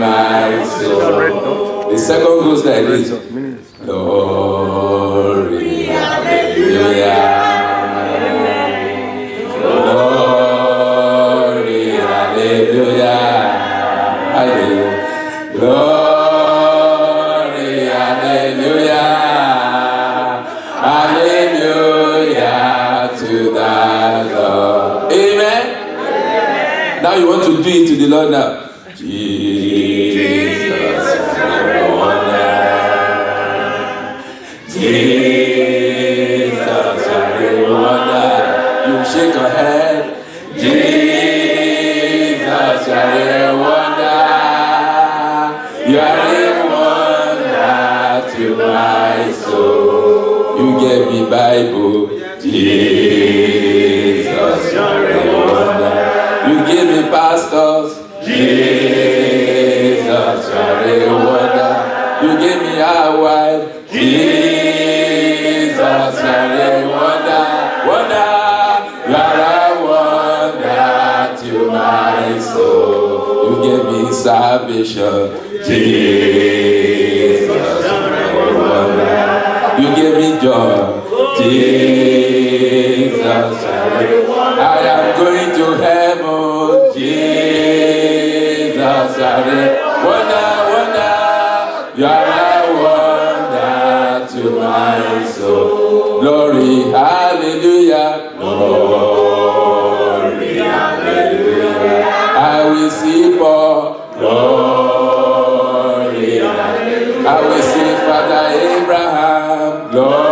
my soul. The second goes like this. Glory, hallelujah. Glory, hallelujah. Hallelujah. Glory, hallelujah. Hallelujah to the Lord. Amen. Now you want to do it to the Lord now. Jesus, I wonder. Jesus, I wonder. You shake your head. Jesus, I wonder. You are a wonder to my soul. You gave me Bible. Jesus, you are a wonder. You give me pastors. Jesus, you are a wonder. You give me a wife. Jesus, you are a wonder. Wonder. You are a wonder to my soul. You give me salvation. Jesus, you are a wonder. You give me joy. Jesus, I am going to heaven. Jesus, wonder, wonder, you are a wonder to my soul. Glory, hallelujah. Glory, hallelujah. I will see Paul. Glory, hallelujah. I will see Father Abraham. Glory.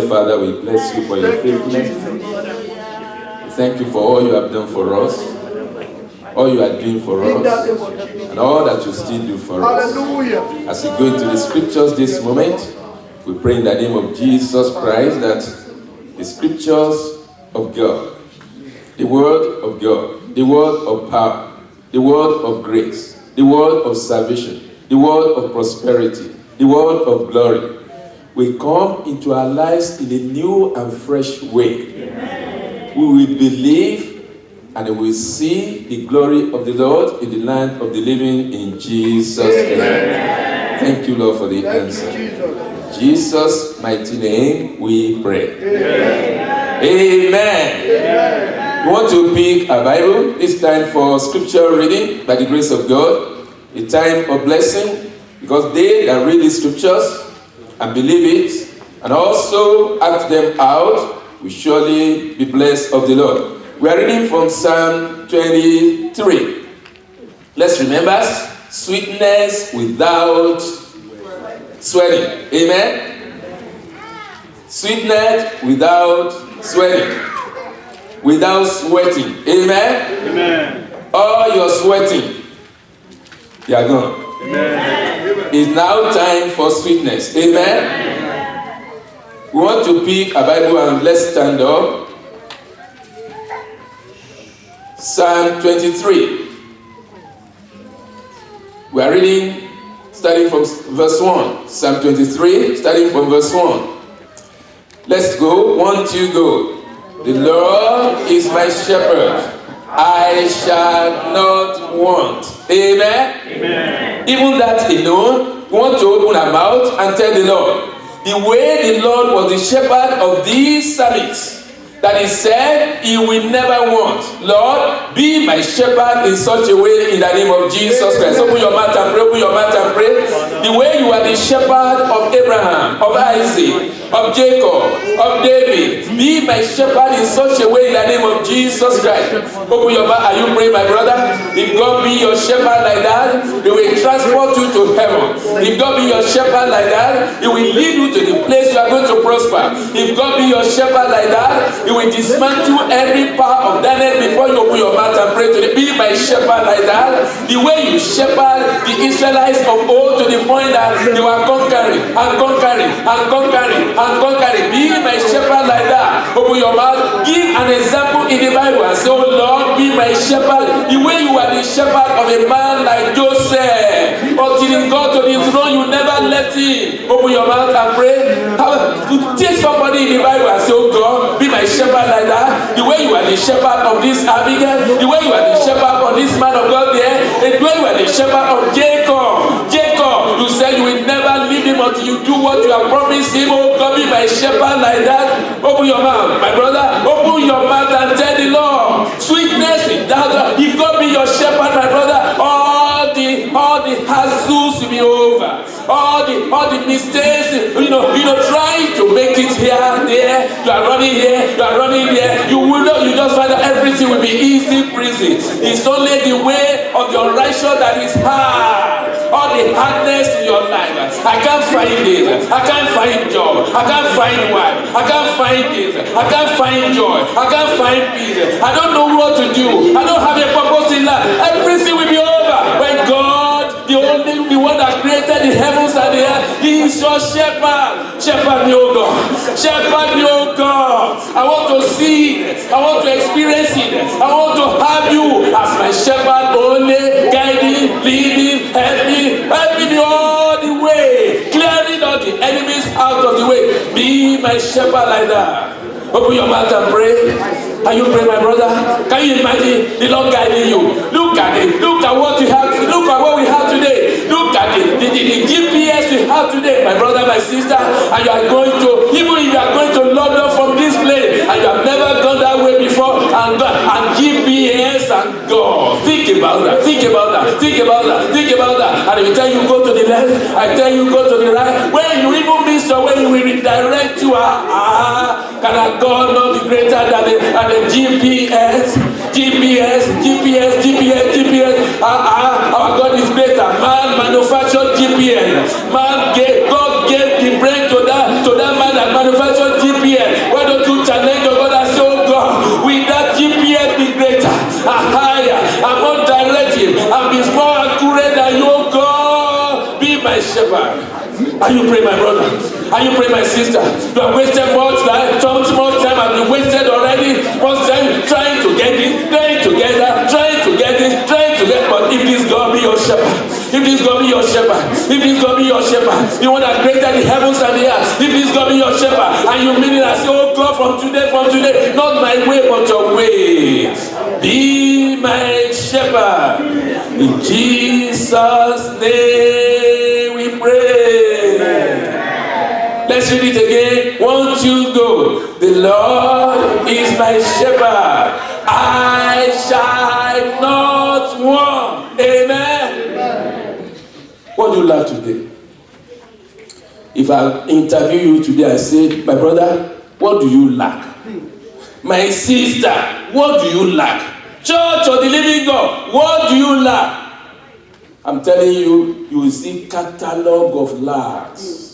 Father, we bless you for your faithfulness. We thank you for all you have done for us, all you are doing for us, and all that you still do for us. As we go into the scriptures this moment, we pray in the name of Jesus Christ that the scriptures of God, the word of God, the word of power, the word of grace, the word of salvation, the word of prosperity, the word of glory, will come into our lives in a new and fresh way. Amen. We will believe and we will see the glory of the Lord in the land of the living in Jesus' name. Thank you, Lord, for the answer. In Jesus' mighty name we pray. Amen. Amen. Amen. We want to pick a Bible. It's time for scripture reading by the grace of God. A time of blessing, because they that read the scriptures and believe it, and also act them out, will surely be blessed of the Lord. We are reading from Psalm 23. Let's remember, sweetness without sweating. Amen? Sweetness without sweating. Without sweating. Amen? Amen. All your sweating, they are gone. Amen. It's now time for sweetness. Amen? We want to pick a Bible and let's stand up. Psalm 23. We are reading starting from verse 1. Psalm 23, starting from verse 1. Let's go. 1, 2, go. The Lord is my shepherd. I shall not want. Amen? Amen. Even that alone, we want to open our mouth and tell the Lord, the way the Lord was the shepherd of these psalmists, that he said he will never want. Lord, be my shepherd in such a way in the name of Jesus Christ. Open your mouth and pray, open your mouth and pray. The way you are the shepherd of Abraham, of Isaac, of Jacob, of David, be my shepherd in such a way in the name of Jesus Christ. Open your mouth. Are you praying, my brother? If God be your shepherd like that, he will transport you to heaven. If God be your shepherd like that, he will lead you to the place you are going to prosper. If God be your shepherd like that, he will dismantle every power of darkness before you open your mouth and pray to the be my shepherd like that. The way you shepherd the Israelites of old to the point that they were conquering and conquering and conquering and conquering. Be my shepherd like that. Open your mouth. Give an example in the Bible and say, oh Lord, be my shepherd. The way you are the shepherd of a man like Joseph. Until he got to the throne, you never left him. Open your mouth and pray. to take somebody in the Bible and say, oh God, be my shepherd like that. The way you are the shepherd of this Abigail, the way you are the shepherd of this man of God there, the way you are the shepherd of Jacob. Jacob, you said you will never leave him until you do what you have promised him. Oh God, be my shepherd like that. Open your mouth, my brother. Open your mouth and tell the Lord. Sweetness without God. If God be your shepherd, my brother, all the hassles will be over. All the mistakes, trying to make it here and there. You are running here, you are running there. You just find that everything will be easy breezy. It's only the way of your righteousness that is hard. All the hardness in your life. I can't find this. I can't find job. I can't find wife. I can't find this. I can't find joy. I can't find peace. I don't know what to do. I don't have a purpose in life. Everything will be over when God, the one that created the heavens and the earth, He is your shepherd. Shepherd me, oh God. Shepherd me, oh God. I want to see it. I want to experience it. I want to have you as my shepherd, only guiding, leading, helping me all the way, clearing all the enemies out of the way. Be my shepherd like that. Open your mouth and pray. Can you pray, my brother? Can you imagine the Lord guiding you? Look at it. Look at what you have. Look at what we have today. Look at it. The GPS we have today, my brother, my sister. And you are going to, even if you are going to London from this place, and you have never gone that way before, and GPS and God. Think about that. Think about that. Think about that. Think about that. And every time you go to the left, I tell you go to the right. When you even miss your way, He will redirect you. Can a God not be greater than the GPS? Our God is greater. Man manufactured GPS. God gave the brain to that man that manufactured GPS. Why don't you challenge your God and say, oh God, will that GPS be greater and higher and more directive and be more accurate than you, oh God? Be my shepherd. Are you praying, my brother? Are you praying, my sister? You have wasted much time. So much time has been wasted already. Much time trying to get this, trying to get that, trying to get this, trying to get. But if this God be your shepherd, if this God be your shepherd, if this God be your shepherd, the one that created the heavens and the earth, if this God be your shepherd, and you mean it and say, oh God, from today, not my way, but your way. Be my shepherd. In Jesus' name we pray. Let's read it again. 1, 2, go. The Lord is my shepherd. I shall not want. Amen. What do you lack today? If I interview you today, I say, my brother, what do you lack? My sister, what do you lack? Church of the living God, what do you lack? I'm telling you, you will see catalog of lacks.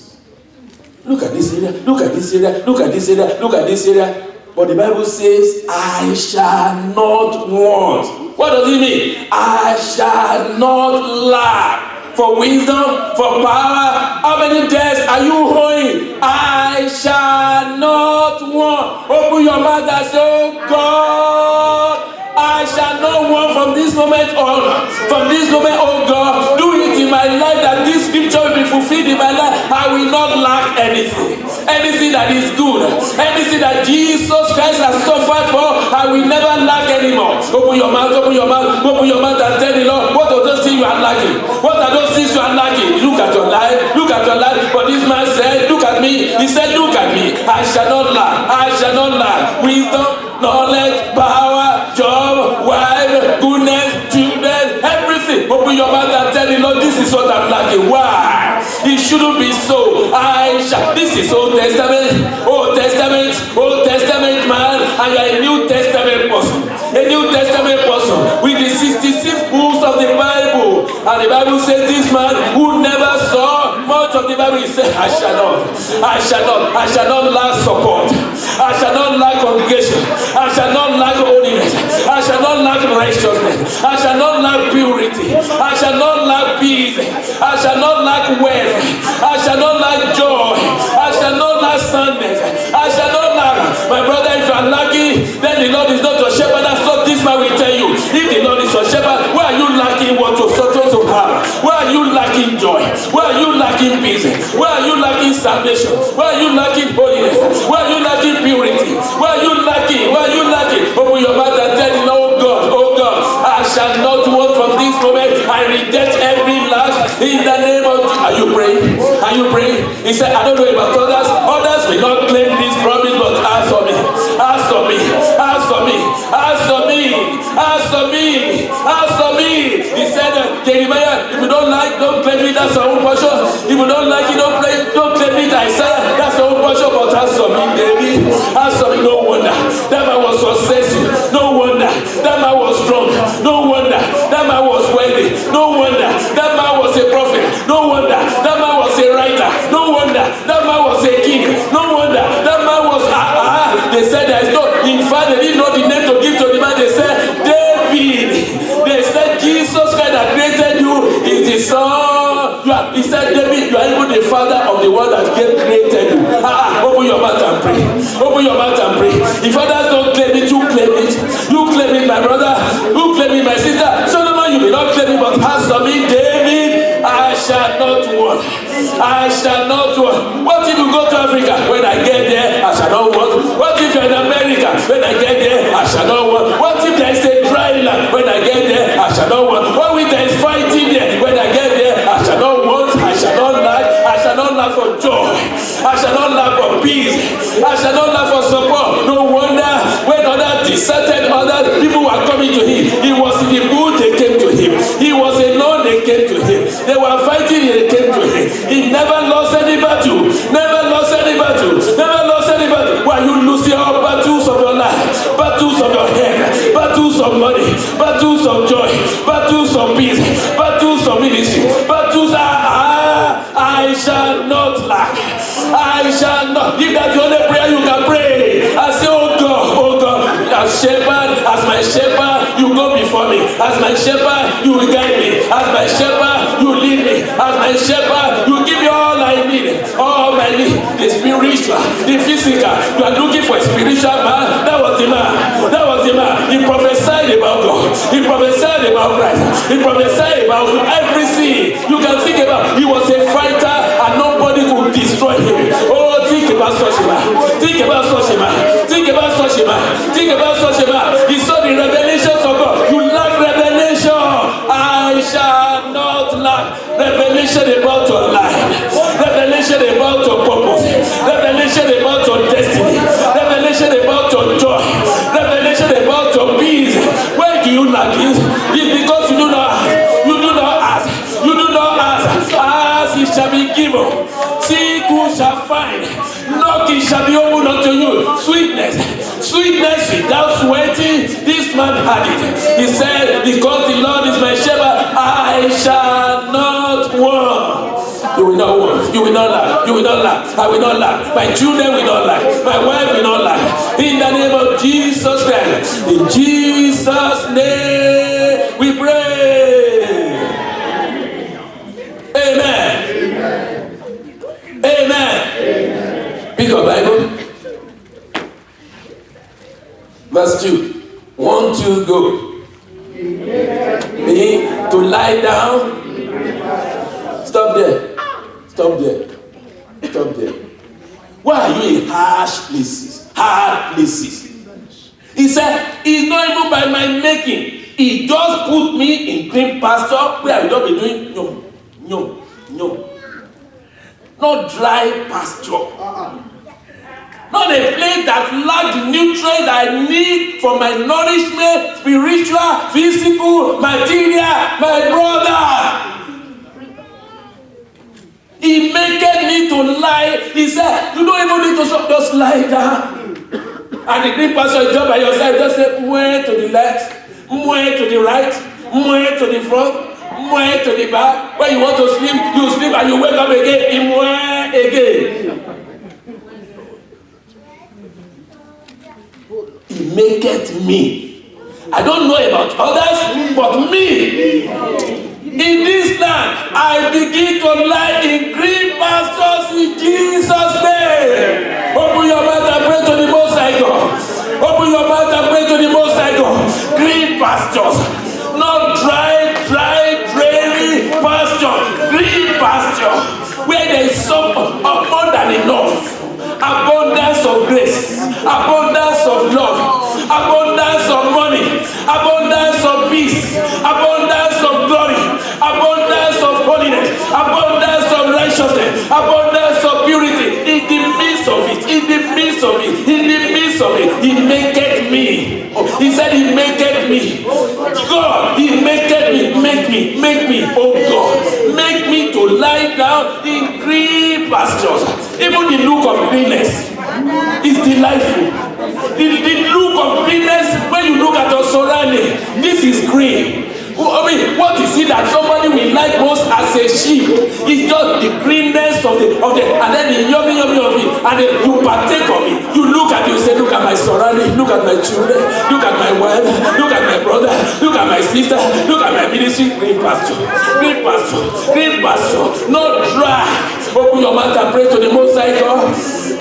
Look at this area, look at this area, look at this area, look at this area. But the Bible says, I shall not want. What does it mean? I shall not lack. For wisdom, for power. How many days are you holding? I shall not want. Open your mouth and say, oh God, I shall not want from this moment on. From this moment, oh God, do it in my life that this scripture will be fulfilled in my life. I will not lack anything. Anything that is good. Anything that Jesus Christ has suffered for, I will never lack anymore. Open your mouth, open your mouth, open your mouth and tell the Lord, what are those things you are lacking? What are those things you are lacking? Look at your life, look at your life. But this man said, look at me. He said, look at me. I shall not lack. I shall not lack. Wisdom, knowledge, power, job, wife, goodness, children, everything. Open your mouth and tell the Lord, this is what I'm lacking. Why? It shouldn't be so. I shall. This is Old Testament. Old Testament. Old Testament man. And you are a New Testament person. A New Testament person with the 66 books of the Bible. And the Bible says this man who never saw much of the Bible, he said, I shall not lack support. I shall not lack congregation. I shall not lack holiness. I shall not lack righteousness. I shall not lack purity. I shall not lack peace. I shall not lack wealth. I shall not lack joy. I shall not lack soundness. I shall not lack. My brother, if you are lacking, then the Lord is not your shepherd. That's what this man will tell you. If the Lord is your shepherd, why are you lacking what you're supposed to have? Why are you lacking joy? Why are you lacking peace? Why are you lacking salvation? Why are you lacking holiness? He said, I don't know about others. Others may not claim this promise, but as for me, as for me, as for me, as for me, as for me, as for me. He said, Jeremiah, if you don't like, don't claim it, that's your own portion. If you don't like it, don't claim it, Isaiah, that's your own portion. But as for me, David, as for me, no wonder that man was successful. No wonder that man was strong. No wonder that man was wealthy. No wonder that man was a prophet. No wonder that man was a writer. No wonder that man was a king. No wonder that man was they said there is no, in fact they didn't know the name to give to the man. They said David. They said Jesus Christ that created you is the son. He said David, you are even the father of the one that created you. Open your mouth and pray. Open your mouth and pray. If others don't claim it, you claim it. You claim it, my brother. You claim it, my sister. Solomon, you may not claim it, but as for me, David, I shall not want. I shall not want. What if you go to Africa? When I get there, I shall not want. What if you're in America? When I get there, I shall not want. What if there is a dry land? When I get there, I shall not want. What if there is fighting there? When I get there, I shall not want. I shall not lack. I shall not lack for joy. I shall not lack for peace. I shall not lack for support. No wonder when other deserted other people were coming to him. He was in the mood, they came to him. He was alone, they came to him. They were fighting, they came to him. He never lost any battle. Never lost any battle. Never lost any battle. Why you lose your battles of your life, battles of your head, battles of money, battles of joy, battles of peace, battles of ministry, battles I shall not lack. I shall not. If that's the only prayer you can pray, I say, oh God, as shepherd, as my shepherd, you go before me. As my shepherd, you will guide me. As my shepherd, you lead me. As my shepherd, you give me all I need. All my need. The spiritual, the physical. You are looking for a spiritual man. That was the man. That was the man. He prophesied about God. He prophesied about Christ. He prophesied about everything you can think about. He was a fighter and nobody could destroy him. Oh, think about such a man. Think about such a man. Think about such a man. Think about such a man. He saw the revelations of God. You lack revelation. I shall not lack revelation about your life. Revelation about your purpose. Revelation about your destiny. Revelation about your joy. Revelation about your peace. Why do you lack it? It's because you do not ask. You do not ask. You do not ask. Ask, it shall be given. Seek, you shall find. Knock, it shall be opened unto you. Sweetness. Sweetness without sweating. This man had it. He said, because the Lord is my shepherd, I shall not want. You will not want. You will not lack. You will not lack. I will not lack. My children will not lack. My wife will not lack. In the name of Jesus Christ. In Jesus' name we pray. Amen. Amen. Pick your Bible. Verse 2. 1, 2, go. Me to lie down. Stop there. Stop there. Stop there. Why are you in harsh places? Hard places. He said, it's not even by my making. He just put me in green pasture where I will not be doing no. Not dry pasture. Not a place that lacks the nutrients I need for my nourishment, spiritual, physical, material, my brother. He made me to lie. He said, you don't even need to just lie down. And the green pasture is just by your side. Just say, mwah to the left, mwah to the right, mwah to the front, mwah to the back. When you want to sleep, you sleep and you wake up again, mwah again. He maketh me. I don't know about others, but me. In this land, I begin to lie in green pastures in Jesus' name. Open your mouth and pray to the Most High God. Open your mouth and pray to the Most High God. Green pastures, not dry, dreary pastures. Green pasture, where there is some more than enough. Abundance of grace, abundance of love, abundance of money, abundance of peace, abundance of glory, abundance of holiness, abundance of righteousness, abundance of He maketh me. God, He maketh me, make me, oh God, make me to lie down in green pastures. Even the look of greenness is delightful. The look of greenness, when you look at your surrounding, this is green. I mean, what is it that somebody will like most as a sheep? It's just the greenness of the and then the yummy of it, and then you partake of it. You look at it, you say, look at my surrounding, look at my children, look at my wife, look at my brother, look at my sister, look at my ministry. Green pasture, green pasture, green pasture, not dry. Open your mouth and pray to the Most High God.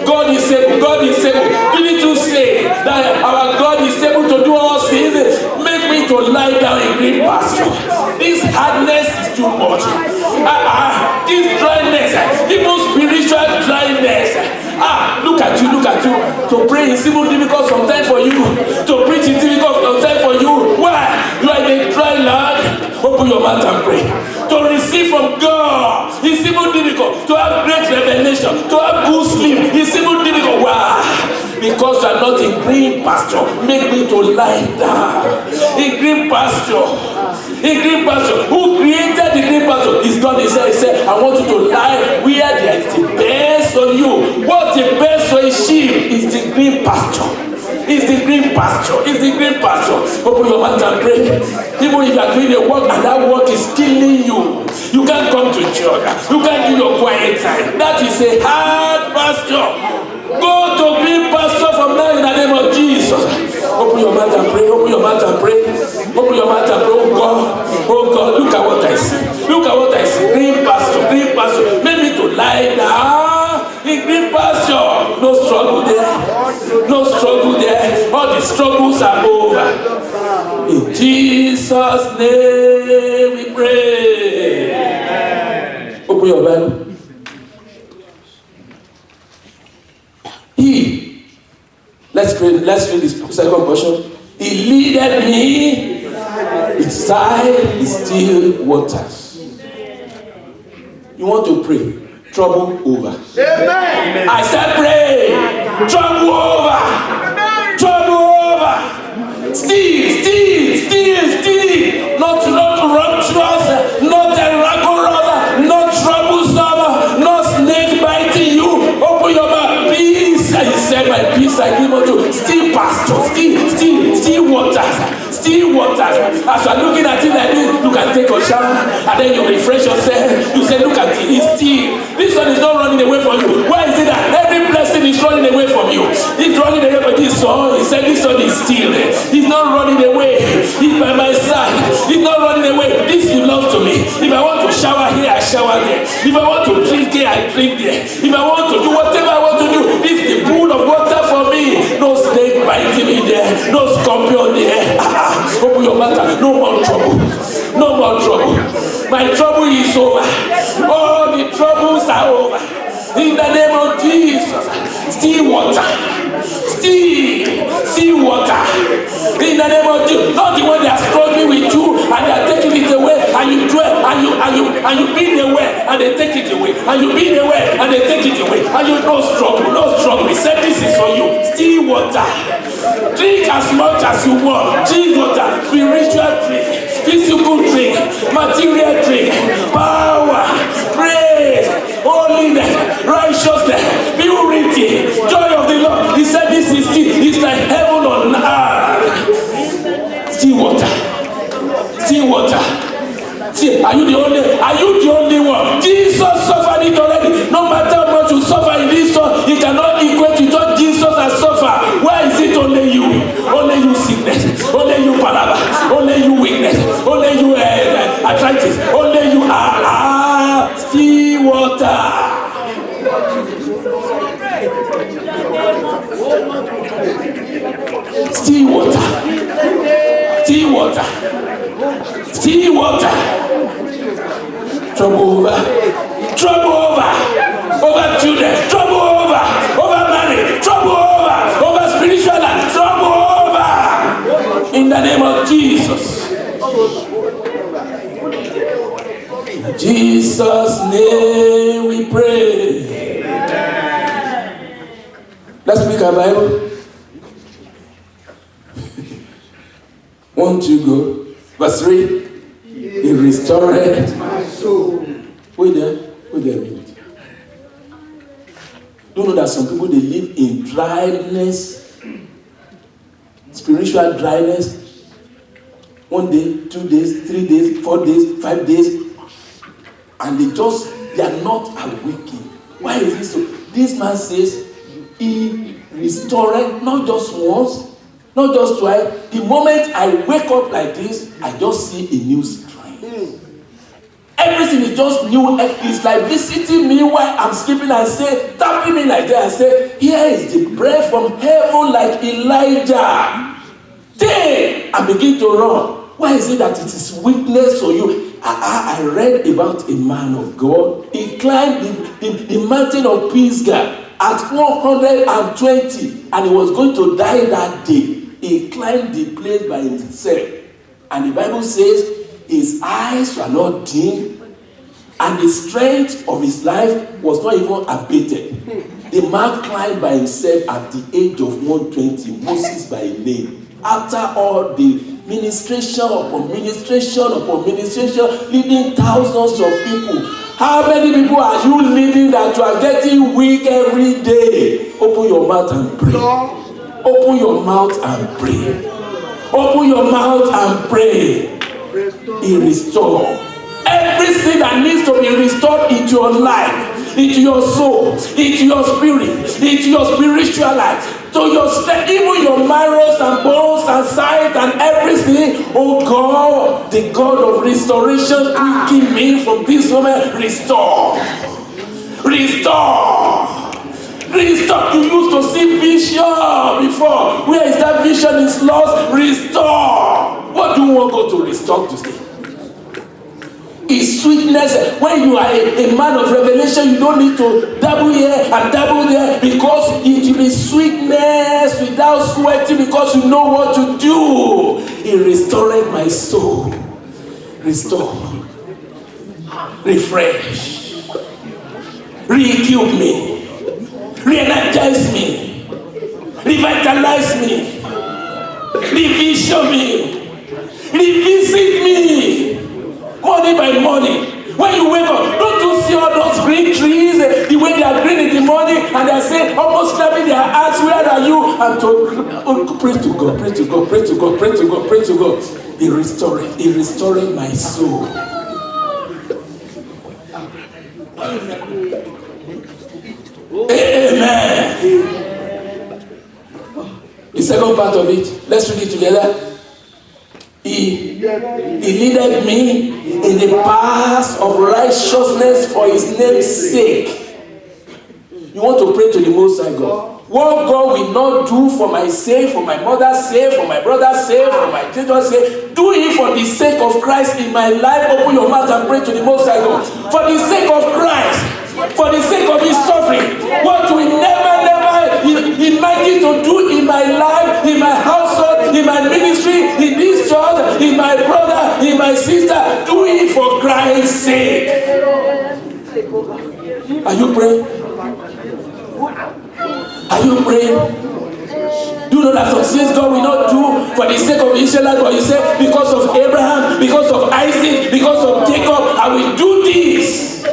God is able, God is able. Didn't you say that our God is able to do all things? Make me to lie down in green pasture. This hardness is too much. This dryness, even spiritual dryness. Look at you. To pray is even difficult sometimes for you. To preach is difficult sometimes for you. Why? You are in a dry land. Open your mouth and pray. To receive from God is even difficult. To have great revelation, to have good sleep is even difficult. Why? Because you are not in green pasture. Make me to lie down in green pasture. In green pasture. Who created the green pasture? Is God. He said, I want you to lie where there is the best on you. What's the best for a sheep is the green pasture. It's the green pasture. It's the green pasture. Open your mouth and pray. Even if you are doing a work and that work is killing you, you can't come to church. You can't do your quiet time. That is a hard pasture. Go to green pasture from now in the name of Jesus. Open your mouth and pray. Open your mouth and pray. Open your mouth and pray. Oh God, look at what I see. Look at what I see. Green pasture. Green pasture. Make me to lie down in green pasture. No struggle there. No struggle there. All the struggles are over. In Jesus' name we pray. Amen. Open your Bible. Let's read this second portion. He leaded me beside the still waters. You want to pray? Trouble over. Amen. I said pray. Trouble over. Amen. Trouble over. Still. Not rapturous, not miraculous, not troublesome, not snake biting you. Open your mouth. Peace. I said my peace I give unto you. Still pasture. Still waters. Still waters. As you are looking at it like this, you can take a shower and then you refresh yourself. You say, look at it. It's still. This one is not running away from you. Why is it that every blessing is running away from you? It's running away from this one. He said this one is still. He's not running away. He's by my side. He's not running away. This belongs to me. If I want to shower here, I shower there. If I want to drink here, I drink there. If I want to do whatever I want to do, this is the pool of water for me. No snake biting me there. No scorpion there. Open your mouth. No more trouble. No more trouble. My trouble is over. All the troubles are over. In the name of Jesus. Still water. Still water. In the name of Jesus. Not the one they are struggling with you and they are taking it away and you dwell and you be away and they take it away and you be away and they take it away and you no struggle. He said this is for you. Still water. Drink as much as you want. Drink water. Spiritual drink. Physical drink. Material drink. Power. Praise. Holiness. Righteousness. Purity. Joy of the Lord. He said this is still. It's like heaven on earth. Still water. Still water. See, are you the only one? Jesus suffered it already. No matter how much you suffer in this world, it cannot equate to what Jesus has suffered. Why is it only you? Only you sickness. Only you palava. Only you weakness. Only you arthritis. Only you still water. Still water. Still water. Still water. Trouble over children, trouble over marriage, trouble over spiritual life, trouble over. In the name of Jesus. In Jesus' name we pray. Let's pick our Bible. 1, 2, go. Verse 3. He restored my soul. Wait there a minute. Don't know that some people, they live in dryness, spiritual dryness. 1 day, 2 days, 3 days, 4 days, 5 days, and they are not awakened. Why is this so? This man says he restored not just once, not just twice. The moment I wake up like this, I just see a new strength. Everything is just new. It's like visiting me while I'm sleeping and say, tapping me like that and say, here is the breath from heaven like Elijah. Take and begin to run. Why is it that it is weakness for you? I read about a man of God. He climbed the mountain of Pisgah at 120 and he was going to die that day. He climbed the place by himself. And the Bible says his eyes were not dim and the strength of his life was not even abated. The man climbed by himself at the age of 120, Moses by name. After all the ministration upon ministration upon ministration, leading thousands of people. How many people are you leading that you are getting weak every day? Open your mouth and pray. Open your mouth and pray. Open your mouth and pray. He restored everything that needs to be restored into your life, into your soul, into your spirit, into your spiritual life. So your strength, even your marrows and bones and sight and everything. Oh God, the God of restoration, quicken me from this moment. Restore. Restore. Restore. You used to see vision before. Where is that vision is lost? Restore. What do you want God to restore today? Is sweetness. When you are a man of revelation, you don't need to dabble here and dabble there, because it will be sweetness without sweating, because you know what to do. He restored my soul. Restore, refresh, re-equip me, re-energize me, revitalize me, revision me, revisit me. Morning by morning, when you wake up, don't you see all those green trees, the way they are green in the morning, and they are saying, almost clapping their hands, where are you? And to pray to God, pray to God, pray to God, pray to God, pray to God. He restored my soul. Amen. The second part of it, let's read it together. He leaded me in the paths of righteousness for his name's sake. You want to pray to the Most High God. What God will not do for my sake, for my mother's sake, for my brother's sake, for my children's sake, do it for the sake of Christ in my life. Open your mouth and pray to the Most High God. For the sake of Christ, for the sake of his suffering, what we never imagine to do in my life, in my household, in my ministry, in this church, in my brother, in my sister, do it for Christ's sake. Are you praying? Are you praying? Do you know that some things God will not do for the sake of Israelites, but you say, because of Abraham, because of Isaac, because of Jacob, I will do this.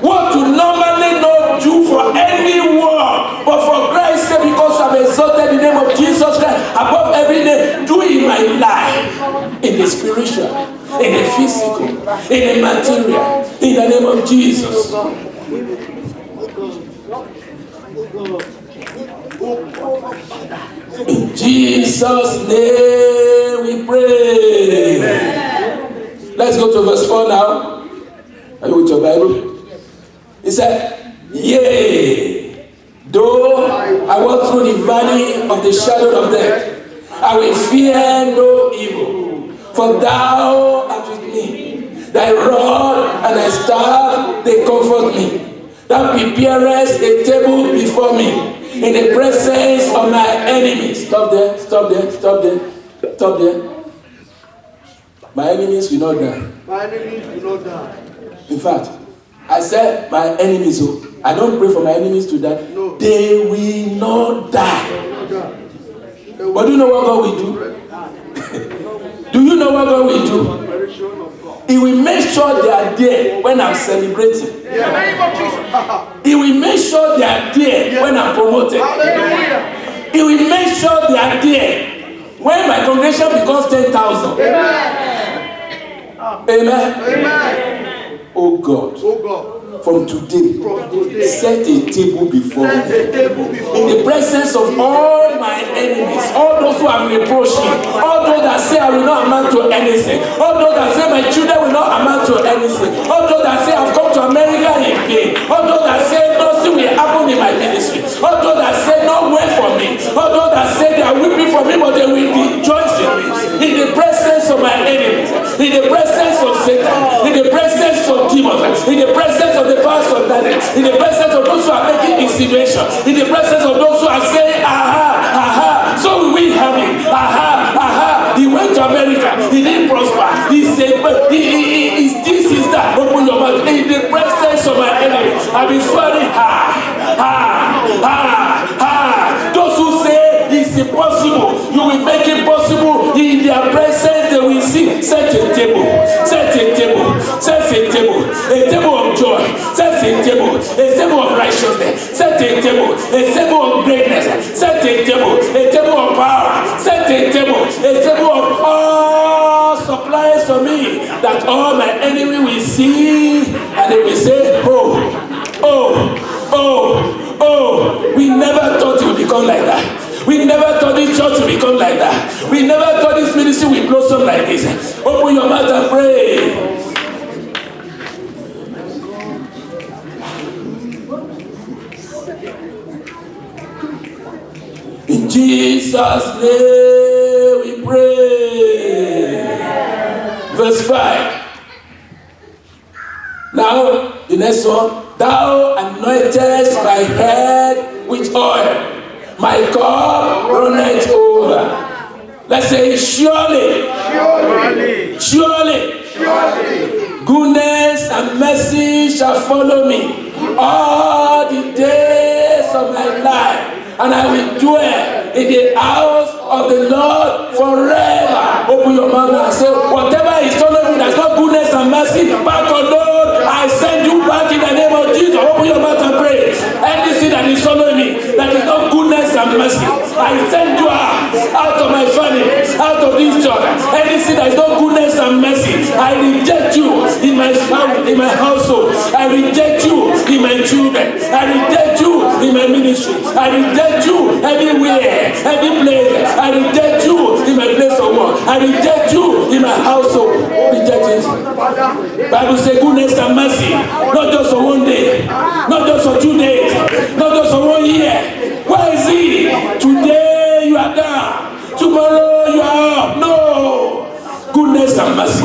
What to normally not do for anyone, but for Christ's sake, because I've exalted the name of Jesus Christ above every name, do in my life, in the spiritual, in the physical, in the material, in the name of Jesus. In Jesus' name we pray. Let's go to verse 4 now. Are you with your Bible? He said, yea, though I walk through the valley of the shadow of death, I will fear no evil, for thou art with me. Thy rod and thy staff, they comfort me. Thou preparest a table before me in the presence of my enemies. Stop there, stop there, stop there, stop there. My enemies will not die. My enemies will not die. In fact, I said my enemies, so I don't pray for my enemies to die. No. They will not die. But do you know what God will do? you know what God will do? He will make sure they are there when I'm celebrating. He will make sure they are there when I'm promoted. He will make sure they are there when my congregation becomes 10,000. Amen. Oh God. From today, set a table before me in the presence of all my enemies, all those who have reproached me, all those that say I will not amount to anything, all those that say my children will not amount to anything, all those that say I've come to America in vain, all those that say nothing will happen in my ministry, all those that say no way for me, all those that say they are weeping for me but they will rejoice in me, in the presence of my enemies, in the presence of Satan, in the presence of demons, in the presence of the powers of darkness, in the presence of those who are making insinuations, in the presence of those who are saying, aha, so we have it, aha, he went to America, he didn't prosper, he said, this is that, open your mouth, in the presence of my enemies, I've been swearing, those who say it's impossible, you will make it possible, in their presence they will see, set a table of joy, set a table of righteousness, set a table of greatness, set a table of power, set a table of all supplies for me, that all my enemy will see, and they will say, oh, we never thought it would become like that. We never thought this church would become like that. We never thought this ministry would blossom like this. Open your mouth and pray. In Jesus' name we pray. Verse 5. Now, the next one. Thou anointest my head with oil. My cup runneth over. Let's say, surely, goodness and mercy shall follow me all the days of my life, and I will dwell in the house of the Lord forever. Open your mouth and say, whatever is following me, that's not goodness and mercy, back on Lord, I send you back in the name of Jesus. Open your mouth and pray. Anything that is following me, that is not goodness and mercy, I send you out of my family, out of this church. Anything that is not goodness and mercy, I reject you in my household. I reject you in my children. I reject you in my ministry. I reject you everywhere, every place. I reject you in my place of work. I reject you in my household. Reject it. Bible says goodness and mercy, not just for one day, not just for 2 days, not just for 1 year. Where is he? Today you are down, tomorrow you are up. No. Goodness and mercy,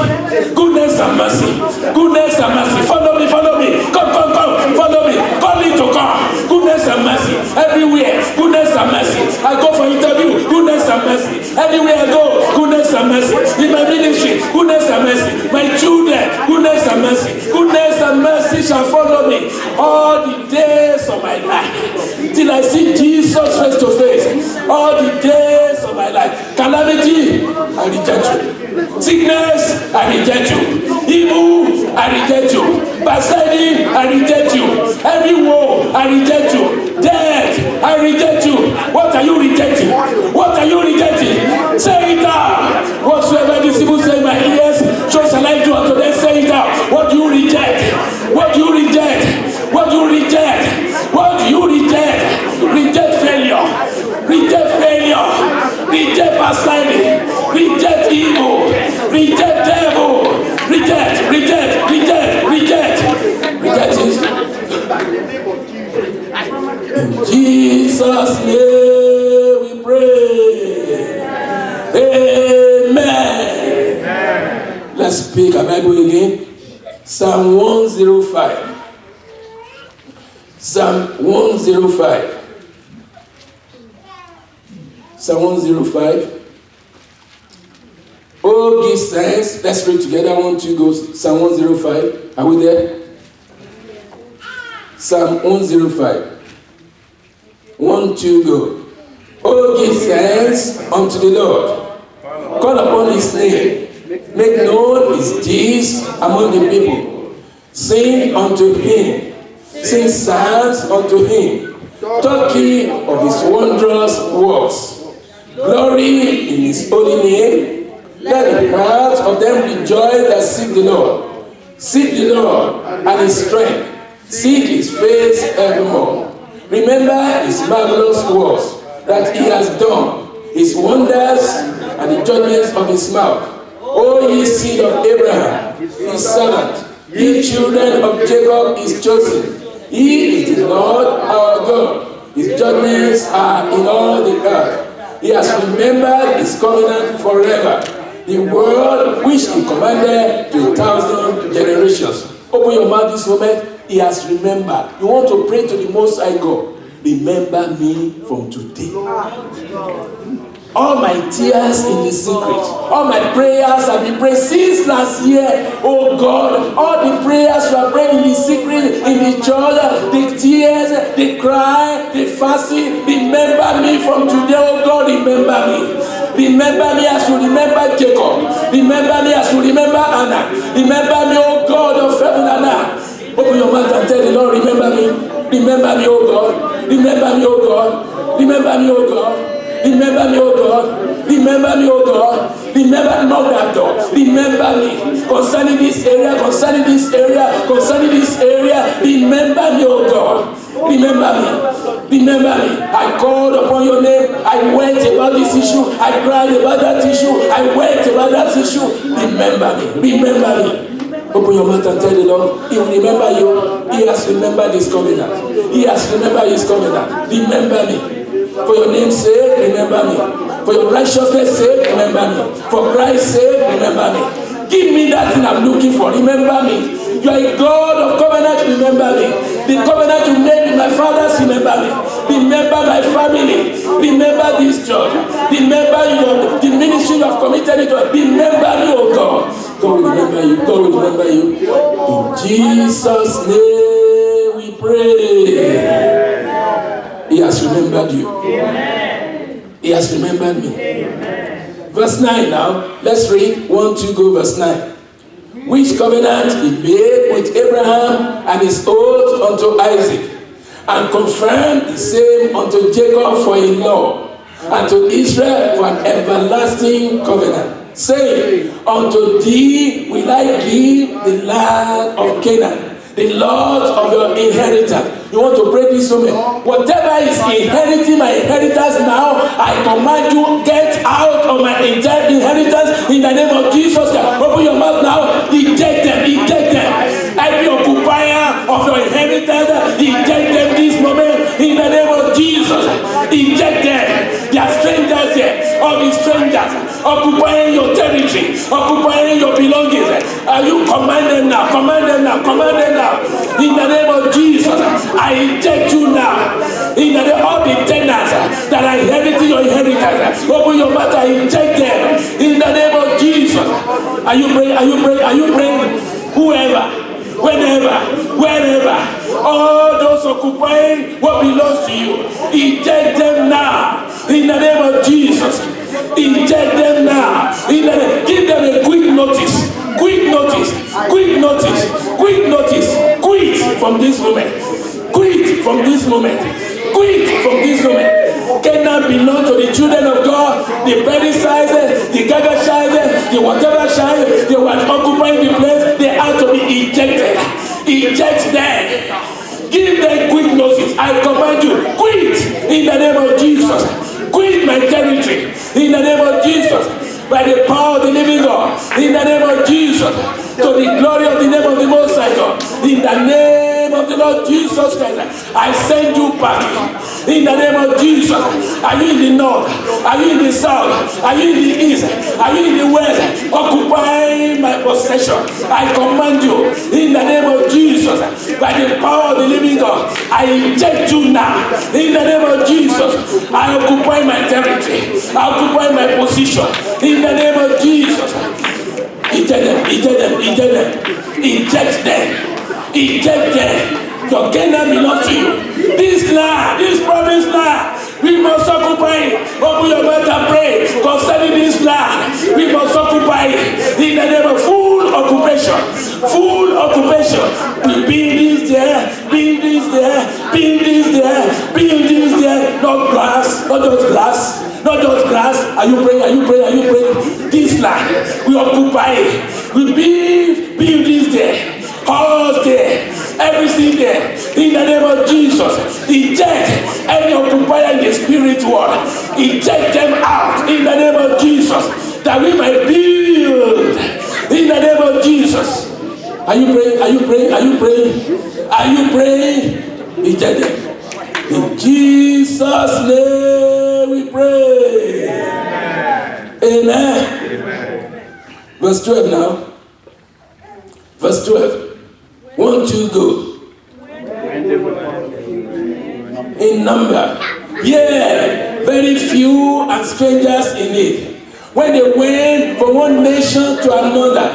goodness and mercy, goodness and mercy. Follow me, come, follow me. Call me to come. Goodness and mercy everywhere. Goodness and mercy. I go for interview. Goodness and mercy. Everywhere I go. Goodness and mercy. In my ministry. Goodness and mercy. My children. Goodness and mercy. Goodness and mercy shall follow me all the days of my life, till I see Jesus face to face. All the days of my life. Calamity, I reject you. Sickness, I reject you. Evil, I reject you. Backsliding, I reject you. Every woe, I reject you. Death, I reject you. What are you rejecting? What are you rejecting? Say it out. Whatsoever these people say in my ears, so shall I do unto them. Say it out. What do you reject? What do you reject? What do you reject? What do you reject? Reject failure. Reject failure. Reject backsliding. Reject evil. Reject devil. Reject it. In Jesus' name we pray. Amen. Let's pick a Bible again. Psalm 105. Psalm 105. Psalm 105. Oh, give thanks. Let's read together. 1, 2, go. Psalm 105. Are we there? Psalm 105. 1, 2, go. Oh, give thanks unto the Lord. Call upon his name. Make known his deeds among the people. Sing unto him. Sing psalms unto him. Talk ye of his wondrous works. Glory in his holy name. Let the hearts of them rejoice that seek the Lord. Seek the Lord and his strength. Seek his face evermore. Remember his marvelous works that he has done, his wonders and the judgments of his mouth. O ye seed of Abraham, his servant, ye children of Jacob, his chosen. He is the Lord our God. His judgments are in all the earth. He has remembered his covenant forever, the word which he commanded to 1,000 generations. Open your mouth this moment. He has remembered. You want to pray to the Most High God. Remember me from today. All my tears in the secret, all my prayers have been prayed since last year. Oh God, all the prayers you are praying in the secret, in the church, the tears, the cry, the fasting. Remember me from today, oh God. Remember me. Remember me as you remember Jacob. Remember me as you remember Anna. Remember me, oh God of heaven and earth. Open your mouth and tell the Lord, remember me. Remember me, oh God. Remember me, oh God. Remember me, oh God. Remember me, oh God. Remember me, oh God. Remember, not that door. Remember me concerning this area, concerning this area, concerning this area. Remember me, oh God. Remember me. Remember me. I called upon your name. I went about this issue. I cried about that issue. I went about that issue. Remember me. Remember me. Open your mouth and tell the Lord, he will remember you. He has remembered his covenant. He has remembered his covenant. Remember me. For your name's sake, remember me. For your righteousness' sake, remember me. For Christ's sake, remember me. Give me that thing I'm looking for. Remember me. You are a God of covenant, remember me. The covenant you made with my fathers, remember me. Remember my family. Remember this church. Remember the ministry you have committed it to. Remember me, oh God. God will remember you. God will remember you. In Jesus' name we pray. He has remembered you. Amen. He has remembered me. Amen. Verse 9 now. Let's read 1, 2, go verse 9. Which covenant he made with Abraham and his oath unto Isaac, and confirmed the same unto Jacob for a law, and to Israel for an everlasting covenant, saying, unto thee will I give the land of Canaan, the Lord of your inheritance. You want to pray this moment? Whatever is inheriting my inheritance now, I command you, get out of my inheritance in the name of Jesus. Open your mouth now. Eject them. Eject them. Every occupier of your inheritance, eject them this moment in the name of Jesus. Eject them. They are strangers here. All these strangers occupying your territory, occupying your belongings. Are you command them now? Command them now. Command them now. In the name of Jesus, I eject you now. In the name of all the tenants that are inheriting your inheritance, open your mouth and eject them. In the name of Jesus. Are you praying? Are you praying? Are you praying? Whoever, whenever, wherever, all those occupying what belongs to you, eject them now. In the name of Jesus. Eject them now. Give them a quick notice. Quick notice. Quick notice. Quick notice. Quit from this moment. Quit from this moment. Quit from this moment. Cannot belong to the children of God. The Perizzites, the Gagashites, the whatever shine, they were occupying the place. They had to be ejected. Eject them. Give them quick notice. I command you, quit in the name of Jesus. Quit my territory in the name of Jesus. By the power of the living God, in the name of Jesus. To the glory of the name of the Most High God. In the name of the Lord Jesus Christ, I send you back. In the name of Jesus. Are you in the north? Are you in the south? Are you in the east? Are you in the west? Occupying my possession. I command you in the name of Jesus. By the power of the living God, I eject you now. In the name of Jesus, I occupy my territory. I occupy my position. In the name of Jesus. Eject them, eject them, eject them, eject them, eject them. Your kingdom belongs to you. This land, this promised land, we must occupy it. Open your mouth and pray concerning this land. We must occupy it In the name of full occupation. Full occupation. We build this there, build this there, build this there, build this there. Not grass, not just grass. Not just grass. Are you praying? Are you praying? Are you praying? This land, we occupy it. We build this there. House there. Everything there. In the name of Jesus. Eject any occupier in the spirit world. Eject them out. In the name of Jesus. That we might build. In the name of Jesus. Are you praying? Are you praying? Are you praying? Are you praying? Eject them. In Jesus' name we pray. Amen. Verse 12 now. Verse 12. 1, 2, go. In number. Yeah, very few and strangers in it. When they went from one nation to another,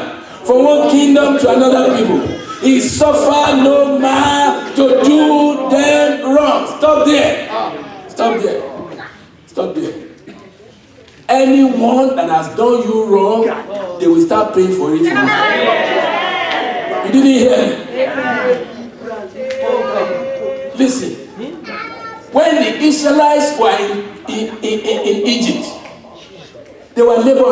from one kingdom to another people, he suffered no man to do them wrong. Stop there. Stop there. Stop there. Anyone that has done you wrong, they will start paying for it. You didn't hear me? Listen. When the Israelites were in Egypt, they were laboring.